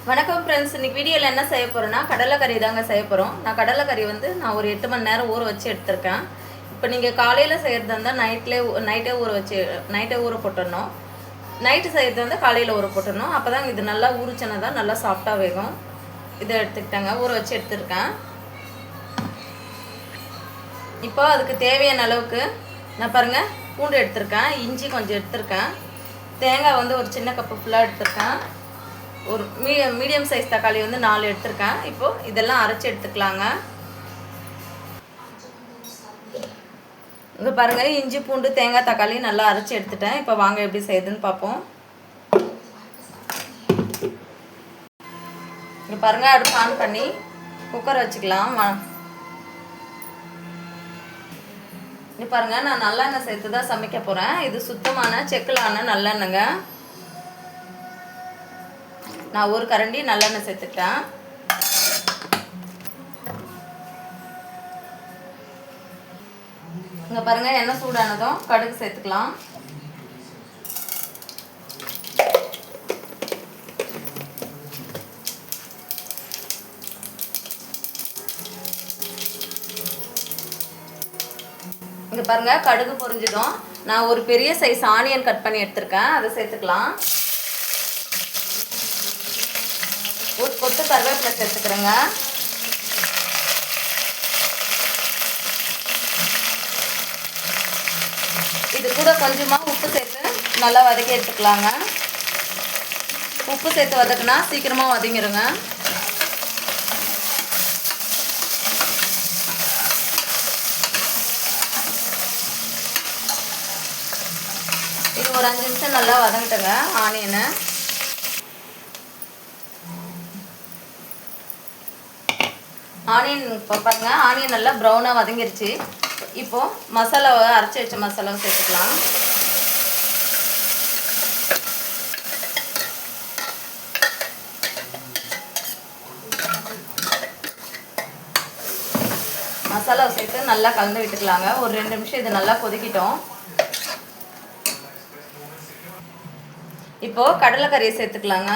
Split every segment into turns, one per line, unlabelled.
வணக்கம் ஃப்ரெண்ட்ஸ், இன்றைக்கி வீடியோவில் என்ன செய்ய போகிறோன்னா கடலைக்கறி தாங்க செய்ய போகிறோம். நான் கடலைக்கறி நான் ஒரு 8 மணி நேரம் ஊற வச்சு எடுத்திருக்கேன். இப்போ நீங்கள் காலையில் செய்கிறதா இருந்தால் நைட்டே ஊற போட்டுடணும். நைட்டு செய்கிறது வந்து காலையில் ஊற போட்டுடணும். அப்போ தான் இது நல்லா ஊறிச்சனா தான் நல்லா சாஃப்டாக வேகும். இதை எடுத்துக்கிட்டாங்க, ஊற வச்சு எடுத்துருக்கேன். இப்போ அதுக்கு தேவையான அளவுக்கு நான் பாருங்கள் பூண்டு எடுத்திருக்கேன், இஞ்சி கொஞ்சம் எடுத்திருக்கேன், தேங்காய் வந்து ஒரு சின்ன கப்பு ஃபுல்லாக எடுத்திருக்கேன், ஒரு மீடியம் சைஸ் தக்காளி வந்து 4 எடுத்திருக்கேன். இப்போது இதெல்லாம் அரைச்சி எடுத்துக்கலாங்க. இங்கே பாருங்கள், இஞ்சி பூண்டு தேங்காய் தக்காளி நல்லா அரைச்சி எடுத்துட்டேன். இப்போ வாங்க எப்படி செய்யுதுன்னு பார்ப்போம். இங்கே பாருங்கள், அடுப்பு ஆன் பண்ணி குக்கர் வச்சுக்கலாம். இங்கே பாருங்கள், நான் நல்லெண்ணெய் சேர்த்து தான் சமைக்க போகிறேன். இது சுத்தமான செக்கிலான நல்லெண்ணெய்ங்க. நான் ஒரு கரண்டி நல்லெண்ணெய் சேர்த்துட்டேன். இங்கே பாருங்கள், எண்ணெய் சூடானதும் கடுகு சேர்த்துக்கலாம். இங்கே பாருங்கள், கடுகு பொரிஞ்சதும் நான் ஒரு பெரிய சைஸ் ஆனியன் கட் பண்ணி எடுத்திருக்கேன், அதை சேர்த்துக்கலாம். ஒரு கொத்து கருவேப்பிலை சேர்த்துக்கிறேங்க. இது கூட கொஞ்சமாக உப்பு சேர்த்து நல்லா வதக்கி எடுத்துக்கலாங்க. உப்பு சேர்த்து வதக்குனா சீக்கிரமாக வதங்கிடுங்க. இது ஒரு 5 நிமிஷம் நல்லா வதங்கிட்டுங்க ஆனியனை. ஆனியன் இப்போ பாருங்க, ஆனியன் நல்லா ப்ரௌனாக வதங்கிருச்சு. இப்போது மசாலாவை அரைச்சி வச்ச மசாலாவை சேர்த்துக்கலாம். மசாலாவை சேர்த்து நல்லா கலந்து விட்டுக்கலாங்க. ஒரு 2 நிமிஷம் இது நல்லா கொதிக்கிட்டோம். இப்போது கடலைக்கறியை சேர்த்துக்கலாங்க.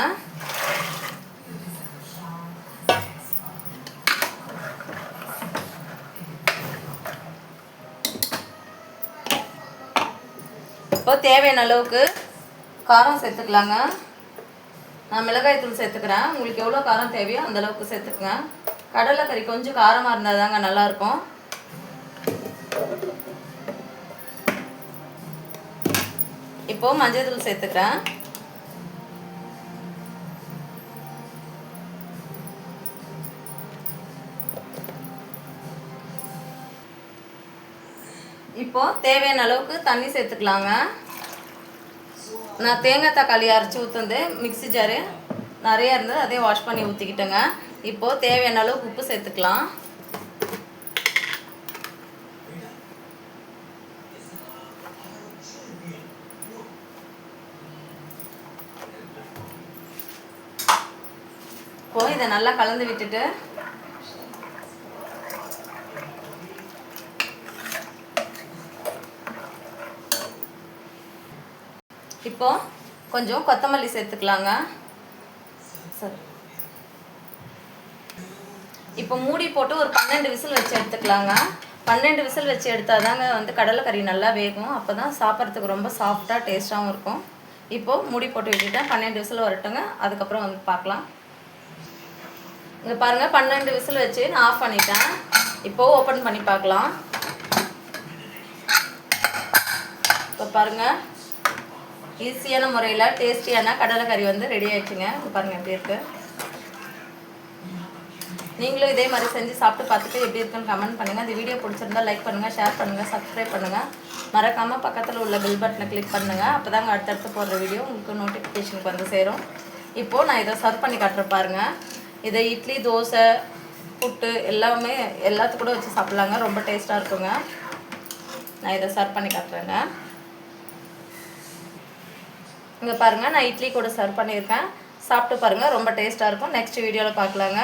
இப்போ தேவையான அளவுக்கு காரம் சேர்த்துக்கலாங்க. நான் மிளகாய் தூள் சேர்த்துக்கிறேன். உங்களுக்கு எவ்வளோ காரம் தேவையோ அந்த அளவுக்கு சேர்த்துக்குங்க. கடலைக்கறி கொஞ்சம் காரமாக இருந்தால் தாங்க நல்லாயிருக்கும். இப்போது மஞ்சள் தூள் சேர்த்துக்கிறேன். இப்போது தேவையான அளவுக்கு தண்ணி சேர்த்துக்கலாங்க. நான் தேங்காய் தக்காளி அரைச்சி ஊற்றுந்து மிக்ஸி ஜாரு நிறையா இருந்தது, அதே வாஷ் பண்ணி ஊற்றிக்கிட்டேங்க. இப்போது தேவையான அளவுக்கு உப்பு சேர்த்துக்கலாம். இப்போது இதை நல்லா கலந்து விட்டுட்டு இப்போது கொஞ்சம் கொத்தமல்லி சேர்த்துக்கலாங்க. சரி, இப்போ மூடி போட்டு ஒரு 12 விசில் வச்சு எடுத்துக்கலாங்க. 12 விசில் வச்சு எடுத்தால் தாங்க வந்து கடலைக்கறி நல்லா வேகும். அப்போ தான் சாப்பிட்றதுக்கு ரொம்ப சாஃப்டாக டேஸ்ட்டாகவும் இருக்கும். இப்போது மூடி போட்டு விட்டுட்டேன், 12 விசில் வரட்டுங்க. அதுக்கப்புறம் வந்து பார்க்கலாம். இங்கே பாருங்கள், 12 விசில் வச்சு நான் ஆஃப் பண்ணிட்டேன். இப்போது ஓப்பன் பண்ணி பார்க்கலாம். இப்போ பாருங்கள், ஈஸியான முறையில் டேஸ்டியான கடலைக்கறி வந்து ரெடி ஆகிடுச்சுங்க. பாருங்கள் எப்படி இருக்குது. நீங்களும் இதே மாதிரி செஞ்சு சாப்பிட்டு பார்த்துட்டு எப்படி இருக்குன்னு கமெண்ட் பண்ணுங்கள். இந்த வீடியோ பிடிச்சிருந்தால் லைக் பண்ணுங்கள், ஷேர் பண்ணுங்கள், சப்ஸ்கிரைப் பண்ணுங்கள். மறக்காமல் பக்கத்தில் உள்ள பெல் பட்டனை கிளிக் பண்ணுங்கள். அப்போ தாங்க அடுத்தடுத்து போடுற வீடியோ உங்களுக்கு நோட்டிஃபிகேஷனுக்கு வந்து சேரும். இப்போது நான் இதை சர்வ் பண்ணி காட்டுறேன் பாருங்கள். இதை இட்லி, தோசை, புட்டு எல்லாத்துக்கூட வச்சு சாப்பிட்லாங்க. ரொம்ப டேஸ்ட்டாக இருக்குங்க. நான் இதை சர்வ் பண்ணி காட்டுறேங்க. இங்கே பாருங்கள், நான் இட்லி கூட சர்வ் பண்ணியிருக்கேன். சாப்பிட்டு பாருங்கள், ரொம்ப டேஸ்ட்டாக இருக்கும். நெக்ஸ்ட் வீடியோவில் பார்க்கலாங்க.